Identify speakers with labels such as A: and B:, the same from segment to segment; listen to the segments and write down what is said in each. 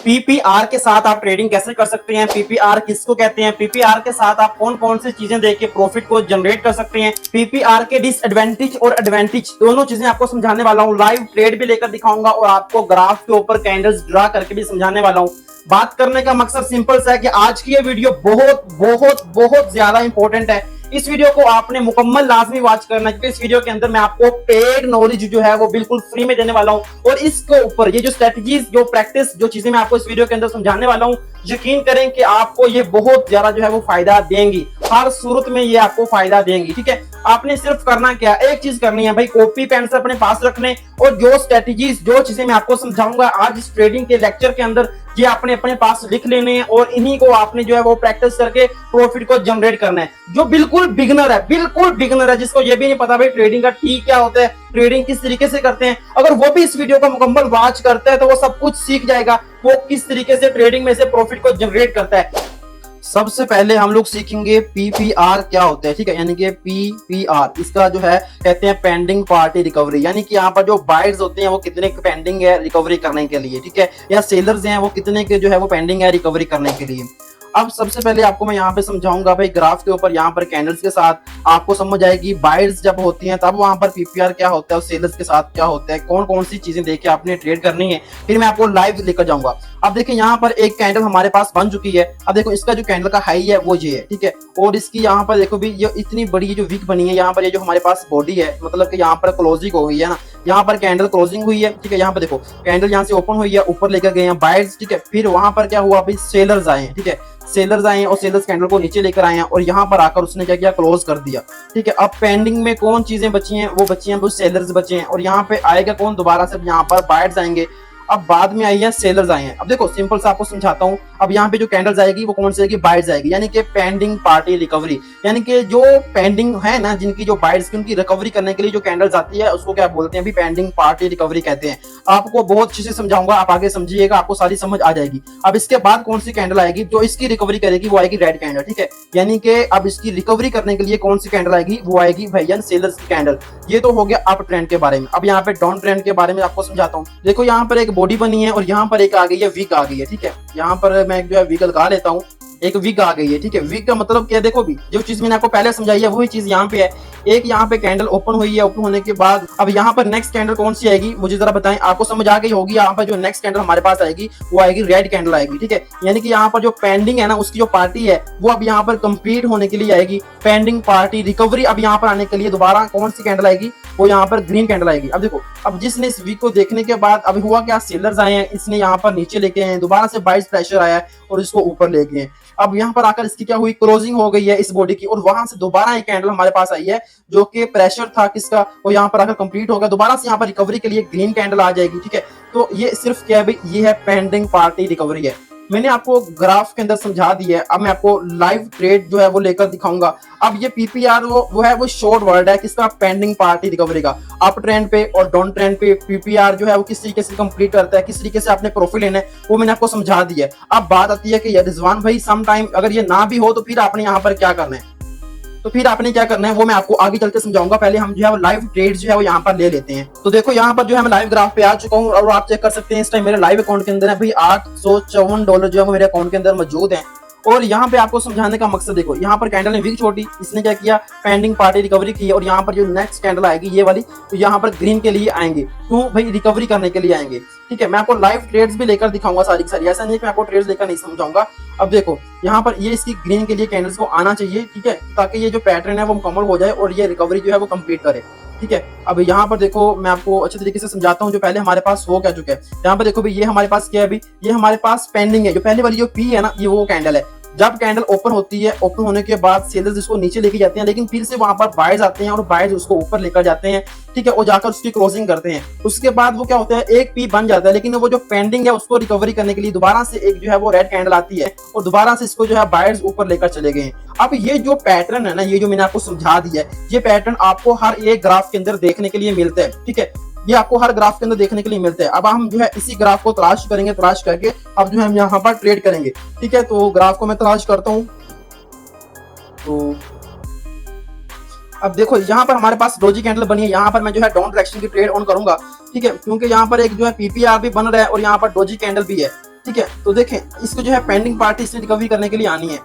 A: PPR के साथ आप ट्रेडिंग कैसे कर सकते हैं, पीपीआर किसको कहते हैं, पीपीआर के साथ आप कौन कौन सी चीजें देके प्रॉफिट को जनरेट कर सकते हैं, पीपीआर के डिसएडवांटेज और एडवांटेज दोनों चीजें आपको समझाने वाला हूं। लाइव ट्रेड भी लेकर दिखाऊंगा और आपको ग्राफ के ऊपर कैंडल्स ड्रा करके भी समझाने वाला हूं। बात करने का मकसद सिंपल सा है कि आज की ये वीडियो बहुत बहुत बहुत ज्यादा इंपॉर्टेंट है। इस वीडियो को आपने मुकम्मल लाजमी वॉच करना है, क्योंकि इस वीडियो के अंदर मैं आपको पेड नॉलेज जो है वो बिल्कुल फ्री में देने वाला हूं। और इसके ऊपर ये जो स्ट्रेटजीज, जो प्रैक्टिस, जो चीजें मैं आपको इस वीडियो के अंदर समझाने वाला हूं, यकीन करें कि आपको ये बहुत ज्यादा जो है वो फायदा देंगी। हर सूरत में ये आपको फायदा देंगी। ठीक है, आपने सिर्फ करना क्या, एक चीज करनी है भाई, कॉपी पेन से अपने पास रखने और जो स्ट्रेटजीज, जो चीजें मैं आपको समझाऊंगा आज इस ट्रेडिंग के लेक्चर के अंदर, ये आपने अपने पास लिख लेने हैं और इन्हीं को आपने जो है वो प्रैक्टिस करके प्रॉफिट को जनरेट करना है। जो बिल्कुल बिगिनर है, जिसको ये भी नहीं पता भाई ट्रेडिंग का ठीक क्या होता है, ट्रेडिंग किस तरीके से करते हैं, अगर वो भी इस वीडियो को मुकम्मल वॉच करता है तो वो सब कुछ सीख जाएगा, वो किस तरीके से ट्रेडिंग में से प्रॉफिट को जनरेट करता है। सबसे पहले हम लोग सीखेंगे पीपीआर क्या होता है। ठीक है, यानी कि पीपीआर इसका जो है कहते हैं पेंडिंग पार्टी रिकवरी, यानी कि यहाँ पर जो बायर्स होते हैं वो कितने पेंडिंग है रिकवरी करने के लिए। ठीक है, या सेलर्स हैं वो कितने के जो है वो पेंडिंग है रिकवरी करने के लिए। अब सबसे पहले आपको मैं यहाँ पे समझाऊंगा भाई ग्राफ के ऊपर, यहाँ पर कैंडल्स के साथ आपको समझ आएगी बायर्स जब होती हैं तब वहां पर पीपीआर क्या होता है और सेलर्स के साथ क्या होता है, कौन कौन सी चीजें देख के आपने ट्रेड करनी है, फिर मैं आपको लाइव लेकर जाऊंगा। अब देखिए यहाँ पर एक कैंडल हमारे पास बन चुकी है। अब देखो इसका जो कैंडल का हाई है वो ये है। ठीक है, और इसकी यहाँ पर देखो भी ये इतनी बड़ी जो वीक बनी है, यहाँ पर ये जो हमारे पास बॉडी है, मतलब कि यहाँ पर क्लोजिंग हो गई है ना, यहाँ पर कैंडल क्लोजिंग हुई है। ठीक है, यहाँ पर देखो कैंडल यहाँ से ओपन हुई है, ऊपर लेकर गए हैं बायर्स। ठीक है, फिर वहां पर क्या हुआ भाई, सेलर्स आए हैं। ठीक है, सेलर्स आए हैं और सेलर्स कैंडल को नीचे लेकर आए हैं और यहाँ पर आकर उसने क्या किया, क्लोज कर दिया। ठीक है, अब पेंडिंग में कौन चीजें बची हैं, वो बची हैं वो सेलर्स बचे हैं, और यहाँ पे आएगा कौन दोबारा से, यहाँ पर बायर्स आएंगे। अब बाद में आई है सेलर्स आए हैं। अब देखो सिंपल सा आपको समझाता हूँ, अब यहाँ पे जो कैंडल्स आएगी वो कौन सी आएगी, बायर्स आएगी, यानी कि पेंडिंग पार्टी रिकवरी, यानी कि जो पेंडिंग है ना, जिनकी जो बायर्स की, उनकी रिकवरी करने के लिए जो कैंडल्स आती है उसको क्या बोलते हैं भी, पेंडिंग पार्टी रिकवरी कहते हैं। आपको बहुत अच्छे से समझाऊंगा, आप आगे समझिएगा, आपको सारी समझ आ जाएगी। अब इसके बाद कौन सी कैंडल आएगी, जो इसकी रिकवरी करेगी वो आएगी रेड कैंडल। ठीक है, यानी कि अब इसकी रिकवरी करने के लिए कौन सी कैंडल आएगी, वो आएगी भैया सेलर्स की कैंडल। ये तो हो गया अप ट्रेंड के बारे में। अब यहाँ पे डाउन ट्रेंड के बारे में आपको समझाता हूँ। देखो यहाँ पर एक बॉडी बनी है और यहाँ पर एक आ गई है वीक आ गई है। ठीक है, यहाँ पर मैं जो है वीक लगा लेता हूँ, एक वीक आ गई है। ठीक है, वीक का मतलब क्या, देखो भी जो चीज मैंने आपको पहले समझाई है वही चीज यहाँ पे है। एक यहाँ पे कैंडल ओपन हुई है, ओपन होने के बाद अब यहाँ पर नेक्स्ट कैंडल कौन सी आएगी मुझे जरा बताएं, आपको समझ आ गई होगी। यहाँ पर जो नेक्स्ट कैंडल हमारे पास आएगी वो आएगी रेड कैंडल आएगी। ठीक है, यानी कि यहाँ पर जो पेंडिंग है ना, उसकी जो पार्टी है वो अब यहाँ पर कंप्लीट होने के लिए आएगी, पेंडिंग पार्टी रिकवरी। अब यहाँ पर आने के लिए दोबारा कौन सी कैंडल आएगी, वो यहाँ पर ग्रीन कैंडल आएगी। अब देखो, अब जिसने इस वीक को देखने के बाद अभी हुआ क्या, सेलर्स आए हैं, इसने यहाँ पर नीचे लेके आए हैं, दोबारा से बाइस प्रेशर आया है और इसको ऊपर ले गए हैं। अब यहाँ पर आकर इसकी क्या हुई, क्लोजिंग हो गई है इस बॉडी की, और वहां से दोबारा एक कैंडल हमारे पास आई है जो कि प्रेशर था किसका, वो यहाँ पर आकर कंप्लीट हो गया। दोबारा से यहाँ पर रिकवरी के लिए ग्रीन कैंडल आ जाएगी। ठीक है, तो ये सिर्फ क्या है भाई, ये है पेंडिंग पार्टी रिकवरी है। मैंने आपको ग्राफ के अंदर समझा दिया है, अब मैं आपको लाइव ट्रेड जो है वो लेकर दिखाऊंगा। अब ये पीपीआर वो है वो शॉर्ट वर्ड है किसका, पेंडिंग पार्टी रिकवरी का। अप ट्रेंड पे और डाउन ट्रेंड पे पीपीआर जो है वो किस तरीके से कंप्लीट करता है, किस तरीके से आपने प्रॉफिट लेना है, वो मैंने आपको समझा दिया है। अब बात आती है कि रिजवान भाई सम टाइम अगर ये ना भी हो तो फिर आपने यहाँ पर क्या करना है, तो फिर आपने क्या करना है वो मैं आपको आगे चल के समझाऊंगा। पहले हम जो है वो लाइव ट्रेड जो है वो यहाँ पर ले लेते हैं। तो देखो यहाँ पर जो है मैं लाइव ग्राफ पे आ चुका हूँ और आप चेक कर सकते हैं इस टाइम मेरे लाइव अकाउंट के अंदर है भाई $854 जो है वो मेरे अकाउंट के अंदर मौजूद है। और यहाँ पे आपको समझाने का मकसद देखो, यहाँ पर कैंडल ने वीक छोड़ी, इसने क्या किया, पेंडिंग पार्टी रिकवरी की, और यहाँ पर जो नेक्स्ट कैंडल आएगी ये वाली, तो यहाँ पर ग्रीन के लिए आएंगे, क्यों भाई, रिकवरी करने के लिए आएंगे। ठीक है, मैं आपको लाइव ट्रेड्स भी लेकर दिखाऊंगा सारी की सारी, ऐसा नहीं कि मैं आपको ट्रेड्स लेकर नहीं समझाऊंगा। अब देखो यहाँ पर ये इसकी ग्रीन के लिए कैंडल्स को आना चाहिए। ठीक है, ताकि ये जो पैटर्न है वो मुकम्मल हो जाए और ये रिकवरी जो है वो कंप्लीट करे। ठीक है, अब यहाँ पर देखो मैं आपको अच्छे तरीके से समझाता हूँ जो पहले हमारे पास हो क्या चुका है। यहाँ पर देखो भाई ये हमारे पास क्या है, अभी ये हमारे पास पेंडिंग है, जो पहले वाली जो पी है ना, ये वो कैंडल है। जब कैंडल ओपन होती है, ओपन होने के बाद सेलर्स इसको नीचे लेके जाते हैं, लेकिन फिर से वहां पर बायर्स आते हैं और बायर्स उसको ऊपर लेकर जाते हैं। ठीक है, और जाकर उसकी क्लोजिंग करते हैं। उसके बाद वो क्या होता है, एक पी बन जाता है, लेकिन वो जो पेंडिंग है उसको रिकवरी करने के लिए दोबारा से एक जो है वो रेड कैंडल आती है और दोबारा से इसको जो है बायर्स ऊपर लेकर चले गए हैं। अब ये जो पैटर्न है ना, ये जो मैंने आपको समझा दिया है, ये पैटर्न आपको हर एक ग्राफ के अंदर देखने के लिए मिलता है। ठीक है, ये आपको हर ग्राफ के अंदर देखने के लिए मिलते हैं। अब हम जो है इसी ग्राफ को तलाश करेंगे, तलाश करके अब जो है हम यहाँ पर ट्रेड करेंगे। ठीक है, तो ग्राफ को मैं तलाश करता हूँ। तो अब देखो यहाँ पर हमारे पास डोजी कैंडल बनी है, यहाँ पर मैं जो है डाउन डायरेक्शन की ट्रेड ऑन करूंगा। ठीक है, क्योंकि यहाँ पर एक जो है पीपीआर भी बन रहा है और यहाँ पर डोजी कैंडल भी है। ठीक है। तो देखें इसको जो है पेंडिंग पार्टी इसने रिकवरी करने के लिए आनी है।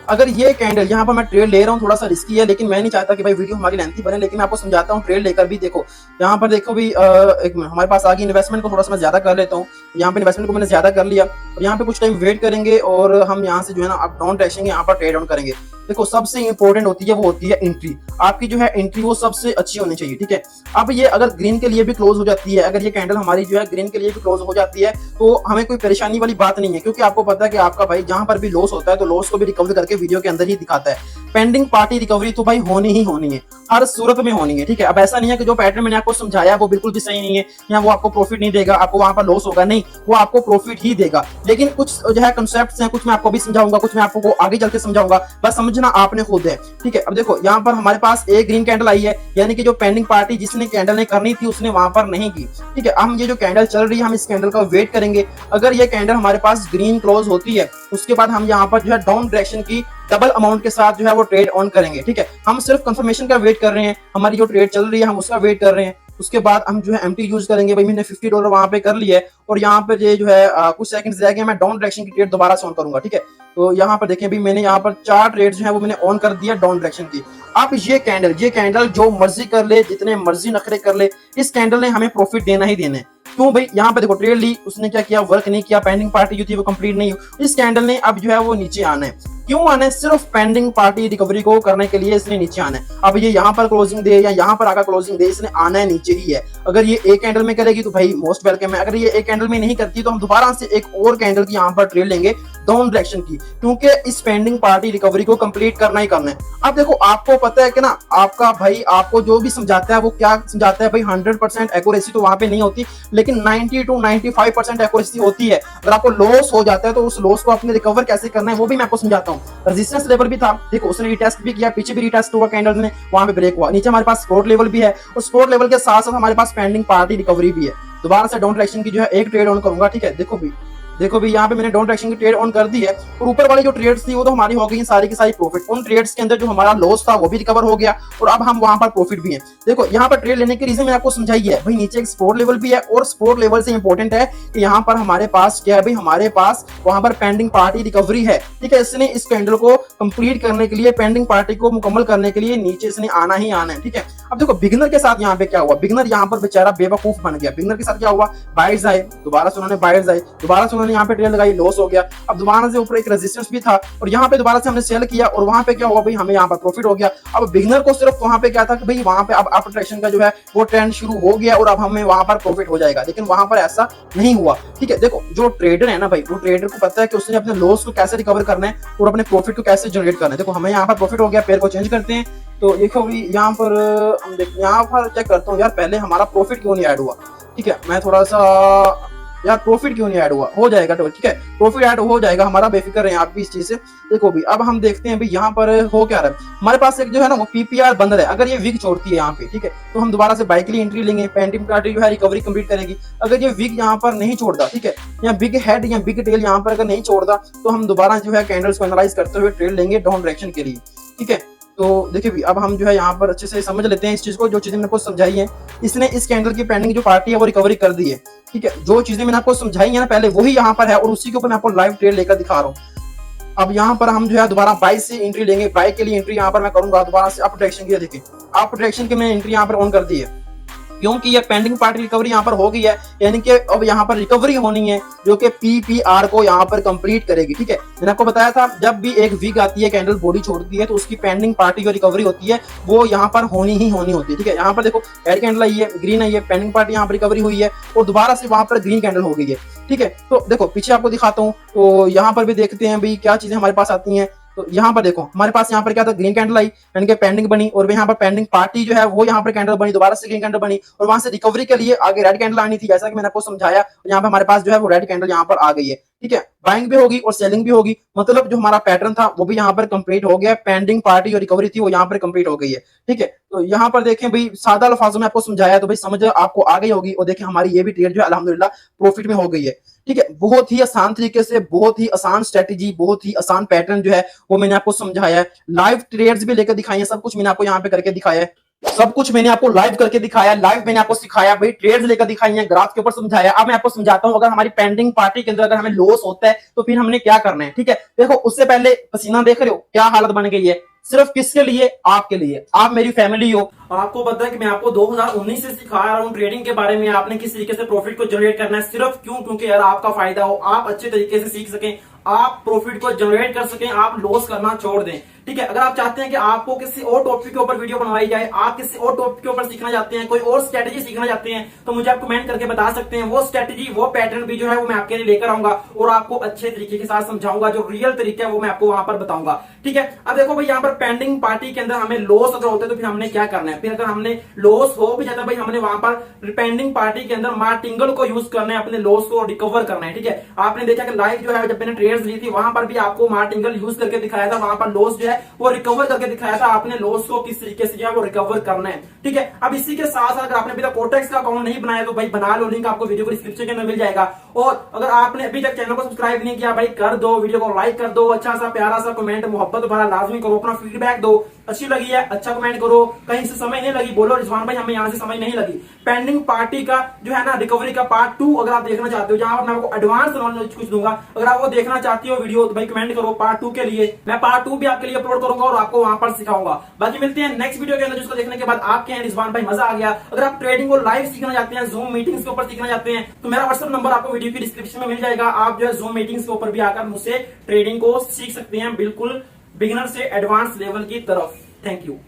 A: अगर ये कैंडल यहाँ पर मैं ट्रेड ले रहा हूँ, थोड़ा सा रिस्की है, लेकिन मैं नहीं चाहता कि भाई वीडियो हमारी लेंथी बने, लेकिन मैं आपको समझाता हूँ ट्रेड लेकर भी। देखो यहाँ पर देखो भी एक हमारे पास आगे इन्वेस्टमेंट को थोड़ा सा मैं ज्यादा कर लेता हूँ। यहाँ पे इन्वेस्टमेंट को मैंने ज्यादा कर लिया और यहाँ पे कुछ टाइम वेट करेंगे और हम यहाँ से जो है ना अप डाउन ट्रेडिंग यहाँ पर ट्रेड ऑन करेंगे। देखो सबसे इंपॉर्टेंट होती है वो होती है एंट्री। आपकी जो है एंट्री वो सबसे अच्छी होनी चाहिए, ठीक है। अब ये अगर ग्रीन के लिए भी क्लोज हो जाती है, अगर ये कैंडल हमारी जो है ग्रीन के लिए भी क्लोज हो जाती है, तो हमें कोई परेशानी वाली बात नहीं है, क्योंकि आपको पता है कि आपका भाई जहां पर भी लॉस होता है तो लॉस को भी रिकवर करके वीडियो के अंदर ही दिखाता है। पेंडिंग पार्टी रिकवरी तो भाई होनी ही होनी है, हर सूरत में होनी है, ठीक है। अब ऐसा नहीं है कि जो पैटर्न मैंने आपको समझाया वो बिल्कुल भी सही नहीं है या वो आपको प्रॉफिट नहीं देगा, आपको वहां पर लॉस होगा, नहीं, वो आपको प्रॉफिट ही देगा। लेकिन कुछ जो है कंसेप्ट्स हैं, कुछ मैं आपको भी समझाऊंगा, कुछ मैं आपको आगे चल के समझाऊंगा, बस समझना आपने खुद है, ठीक है। अब देखो यहाँ पर हमारे पास एक ग्रीन कैंडल आई है, यानी कि जो पेंडिंग पार्टी जिसने कैंडल ने करनी थी उसने वहां पर नहीं की, ठीक है। हम ये जो कैंडल चल रही है हम इस कैंडल का वेट करेंगे। अगर ये कैंडल हमारे पास ग्रीन क्लोज होती है उसके बाद हम यहाँ पर जो है डाउन डायरेक्शन की डबल अमाउंट के साथ जो है वो ट्रेड ऑन करेंगे, ठीक है। हम सिर्फ कंफर्मेशन का वेट कर रहे हैं, हमारी जो ट्रेड चल रही है हम उसका वेट कर रहे हैं। उसके बाद हम जो है एमटी यूज करेंगे। भाई मैंने $50 वहां पे कर लिया है और यहाँ पे ये जो है कुछ सेकंड्स रह गए, मैं डाउन डायरेक्शन की ट्रेड दोबारा से ऑन करूंगा, ठीक है। तो यहाँ पर देखें भी मैंने यहाँ पर 4 ट्रेड जो है वो मैंने ऑन कर दिया डाउन डायरेक्शन की। अब ये कैंडल जो मर्जी कर ले, जितने मर्जी नखरे कर ले, इस कैंडल ने हमें प्रॉफिट देना ही देना है। क्यों भाई, यहाँ पे देखो ट्रेड ली, उसने क्या किया, वर्क नहीं किया, पेंडिंग पार्टी जो थी वो कंप्लीट नहीं हुई, इस कैंडल ने अब जो है वो नीचे आना है। क्यों आना है? सिर्फ पेंडिंग पार्टी रिकवरी को करने के लिए इसने नीचे आना है। अब ये यहाँ पर क्लोजिंग दे या यहाँ पर आकर क्लोजिंग दे, इसने आना है नीचे ही है। अगर ये एक कैंडल में करेगी तो भाई मोस्ट वेलकम है, अगर ये एक कैंडल में नहीं करती तो हम दोबारा से एक और कैंडल की यहाँ पर ट्रेड लेंगे डाउन डायरेक्शन की, क्योंकि इस पेंडिंग पार्टी रिकवरी को कंप्लीट करना ही करना है। अब देखो आपको पता है कि ना, आपका भाई आपको जो भी समझाता है वो क्या समझाता है भाई, 100% एक्यूरेसी तो वहां पे नहीं होती, लेकिन 90 to 95% एक्यूरेसी होती है। अगर आपको लॉस हो जाता है तो उस लॉस को अपने रिकवर कैसे करना है वो भी मैं आपको समझाता हूँ। रेजिस्टेंस लेवल भी था, देखो उसने रिटेस्ट भी किया, पीछे भी रिटेस्ट हुआ कैंडल में, वहां पे ब्रेक हुआ, नीचे हमारे पास सपोर्ट लेवल भी है और सपोर्ट लेवल के साथ साथ हमारे पास पेंडिंग पार्टी रिकवरी भी है। दोबारा से डाउन डायरेक्शन की जो है एक ट्रेड ऑन करूंगा, ठीक है। देखो भी यहाँ पे मैंने डाउन डायरेक्शन की ट्रेड ऑन कर दी है और ऊपर वाली जो ट्रेड्स थी वो तो हमारी हो गई सारी की सारी प्रॉफिट। उन ट्रेड्स के अंदर जो हमारा लॉस था वो भी रिकवर हो गया और अब हम वहां पर प्रॉफिट भी है। देखो यहाँ पर ट्रेड लेने की रीजन मैंने आपको समझाई है भाई, नीचे एक सपोर्ट लेवल भी है और सपोर्ट लेवल से इंपॉर्टेंट है कि यहाँ पर हमारे पास क्या है भाई, हमारे पास वहां पर पेंडिंग पार्टी रिकवरी है, ठीक है। इसने इस कैंडल को कंप्लीट करने के लिए, पेंडिंग पार्टी को मुकम्मल करने के लिए नीचे इसने आना ही आना है, ठीक है। अब देखो बिगिनर के साथ यहाँ पे क्या हुआ, बिगिनर यहाँ पर बेचारा बेवकूफ बन गया। बिगिनर के साथ क्या हुआ, बायर्स आए, दोबारा से उन्होंने बायर्स आए, दोबारा से उन्होंने यहाँ पे ट्रेड लगाई, लॉस हो गया। अब दोबारा से ऊपर एक रेजिस्टेंस भी था और यहाँ पे दोबारा से हमने सेल किया और वहां पे क्या हुआ भाई, हमें यहाँ पर प्रॉफिट हो गया। अब बिगिनर को सिर्फ वहां पे क्या था कि भाई वहां पे अब अप ट्रेडिंग का जो है वो ट्रेंड शुरू हो गया और अब हमें वहां पर प्रॉफिट हो जाएगा, लेकिन वहां पर ऐसा नहीं हुआ, ठीक है। देखो जो ट्रेडर है ना भाई, वो ट्रेडर को पता है कि उसने अपने लॉस को कैसे रिकवर करना है और अपने प्रॉफिट को कैसे जनरेट करना है। देखो हमें यहाँ पर प्रॉफिट हो गया, पेयर को चेंज करते हैं। तो देखो भी यहाँ पर हम देखते, यहाँ पर चेक करता हूँ यार, पहले हमारा प्रॉफिट क्यों नहीं ऐड हुआ, ठीक है। मैं थोड़ा सा यार प्रॉफिट क्यों नहीं ऐड हुआ, हो जाएगा तो ठीक है, प्रॉफिट ऐड हो जाएगा हमारा, बेफिक्र रहे आप भी इस चीज से। देखो भी अब हम देखते हैं भी यहाँ पर हो क्या रहा है, हमारे पास एक जो है ना वो पीपीआर बंद है। अगर ये विग छोड़ती है यहाँ पे, ठीक है, तो हम दोबारा से बाई के लिए एंट्री लेंगे, पेंडिंग पार्टी जो है रिकवरी कंप्लीट करेगी। अगर ये विग यहाँ पर नहीं छोड़ता, ठीक है, या बिग हेड या बिग टेल यहाँ पर अगर नहीं छोड़ता तो हम दोबारा जो है कैंडल्स को एनालाइज करते हुए ट्रेड लेंगे डाउन डायरेक्शन के लिए, ठीक है। तो देखिए भी अब हम जो है यहाँ पर अच्छे से समझ लेते हैं इस चीज को, जो चीजें मैंने आपको समझाई है। इसने इस कैंडल की पेंडिंग जो पार्टी है वो रिकवरी कर दी है, ठीक है। जो चीजें मैंने आपको समझाई है ना पहले, वही यहाँ पर है और उसी के ऊपर मैं आपको लाइव ट्रेड लेकर दिखा रहा हूँ। अब यहाँ पर हम जो है दोबारा बाई से एंट्री लेंगे, बाई के लिए एंट्री यहाँ पर मैं करूंगा दोबारा से अप डायरेक्शन की। देखिए अप डायरेक्शन की मैंने एंट्री यहाँ पर ऑन कर दी है, क्योंकि ये पेंडिंग पार्टी रिकवरी यहाँ पर हो गई है, यानी कि अब यहाँ पर रिकवरी होनी है जो कि पीपीआर को यहाँ पर कंप्लीट करेगी, ठीक है। मैंने आपको बताया था जब भी एक वीक आती है, कैंडल बॉडी छोड़ती है, तो उसकी पेंडिंग पार्टी जो रिकवरी होती है वो यहाँ पर होनी ही होनी होती है, ठीक है। यहाँ पर देखो रेड कैंडल आई है, ग्रीन आई है, पेंडिंग पार्टी यहाँ पर रिकवरी हुई है और दोबारा से वहां पर ग्रीन कैंडल हो गई है, ठीक है। तो देखो पीछे आपको दिखाता हूँ, तो यहाँ पर भी देखते हैं भाई क्या चीजें हमारे पास आती हैं। तो यहाँ पर देखो हमारे पास यहाँ पर क्या था, ग्रीन कैंडल आई, यानी कि पेंडिंग बनी और यहाँ पर पेंडिंग पार्टी जो है वो यहाँ पर कैंडल बनी, दोबारा से ग्रीन कैंडल बनी और वहां से रिकवरी के लिए आगे रेड कैंडल आनी थी, जैसा कि मैंने आपको समझाया। यहाँ पर हमारे पास जो है वो रेड कैंडल यहाँ पर आ गई है, ठीक है। बाइंग भी होगी और सेलिंग भी होगी, मतलब जो हमारा पैटर्न था वो भी यहाँ पर कंप्लीट हो गया, पेंडिंग पार्टी जो रिकवरी थी वो यहाँ पर कंप्लीट हो गई है, ठीक है। तो यहाँ पर देखें भाई, सादा अल्फाजों में आपको समझाया तो भाई समझ आपको आ गई होगी और देखें हमारी ये भी ट्रेड जो है अल्हम्दुलिल्लाह प्रॉफिट में हो गई है, ठीक है। बहुत ही आसान तरीके से, बहुत ही आसान स्ट्रेटेजी, बहुत ही आसान पैटर्न जो है वो मैंने आपको समझाया है, लाइव ट्रेड्स भी लेकर दिखाई है, सब कुछ मैंने आपको यहाँ पे करके दिखाया है। सब कुछ मैंने आपको लाइव करके दिखाया, लाइव मैंने आपको सिखाया भाई, ट्रेड्स लेकर दिखाई है, ग्राफ के ऊपर समझाया। अब मैं आपको समझाता हूं अगर हमारी पेंडिंग पार्टी के अंदर अगर हमें लॉस होता है तो फिर हमने क्या करना है। ठीक है, देखो उससे पहले पसीना देख रहे हो क्या हालत बन गई है, सिर्फ किसके लिए, आपके लिए। आप मेरी फैमिली हो, आपको पता है कि मैं आपको 2019 से सिखा रहा हूं ट्रेडिंग के बारे में, आपने किस तरीके से प्रॉफिट को जनरेट करना है। सिर्फ क्यों? क्योंकि यार आपका फायदा हो, आप अच्छे तरीके से सीख सकें, आप प्रॉफिट को जनरेट कर सकें, आप लॉस करना छोड़ दें। ठीक है, अगर आप चाहते हैं कि आपको किसी और टॉपिक के ऊपर वीडियो बनवाई जाए, आप किसी और टॉपिक के ऊपर सीखना चाहते हैं, कोई और स्ट्रेटेजी सीखना चाहते हैं, तो मुझे आप कमेंट करके बता सकते हैं। वो स्ट्रेटेजी, वो पैटर्न भी जो है वो मैं आपके लिए लेकर आऊंगा और आपको अच्छे तरीके के साथ समझाऊंगा। जो रियल तरीका है वो मैं आपको वहां पर बताऊंगा। ठीक है, अब देखो भाई यहाँ पर पेंडिंग पार्टी के अंदर हमें लॉस अगर होते तो फिर हमने क्या करना है। फिर अगर हमने लॉस हो भी जाता भाई, हमने वहां पर पेंडिंग पार्टी के अंदर मार्टिंगल को यूज करना है, अपने लॉस को रिकवर करना है। ठीक है, आपने देखा कि लाइव जो है जब मैंने ट्रेड्स ली थी वहां पर भी आपको मार्टिंगल यूज करके दिखाया था, वहां पर लॉस जो है वो रिकवर करके दिखाया था, आपने लॉस को किस तरीके से जो है वो रिकवर करना है। ठीक है, अब इसी के साथ साथ अगर आपने अभी तक कोटेक्स का अकाउंट नहीं बनाया तो भाई बना लो, लिंक आपको वीडियो को डिस्क्रिप्शन के अंदर मिल जाएगा। और अगर आपने अभी तक चैनल को सब्सक्राइब नहीं किया भाई कर दो, वीडियो को लाइक कर दो, अच्छा सा प्यारा सा कमेंट मोहब्बत भरा लाजमी करो, अपना फीडबैक दो, अच्छी लगी है अच्छा कमेंट करो, कहीं से समझ नहीं लगी बोलो रिजवान भाई हमें यहाँ से समझ नहीं लगी। पेंडिंग पार्टी का जो है ना रिकवरी का पार्ट 2 अगर आप देखना चाहते हो, जहां पर मैं आपको एडवांस नॉलेज कुछ दूंगा, अगर आप वो देखना चाहती हो वीडियो तो भाई कमेंट करो पार्ट 2 के लिए, मैं पार्ट 2 भी आपके लिए अपलोड करूंगा और आपको वहां पर सिखाऊंगा। बाकी मिलते हैं नेक्स्ट वीडियो के अंदर, जिसको देखने के बाद आपके हैं रिजवान भाई मजा आ गया। अगर आप ट्रेडिंग को लाइव सीखना चाहते हैं, जूम मीटिंग्स के ऊपर सीखना चाहते हैं, तो मेरा व्हाट्सएप नंबर आपको वीडियो की डिस्क्रिप्शन में मिल जाएगा। आप जो है जूम मीटिंग्स के ऊपर भी आकर मुझसे ट्रेडिंग को सीख सकते हैं, बिल्कुल बिगिनर से एडवांस लेवल की तरफ। Thank you.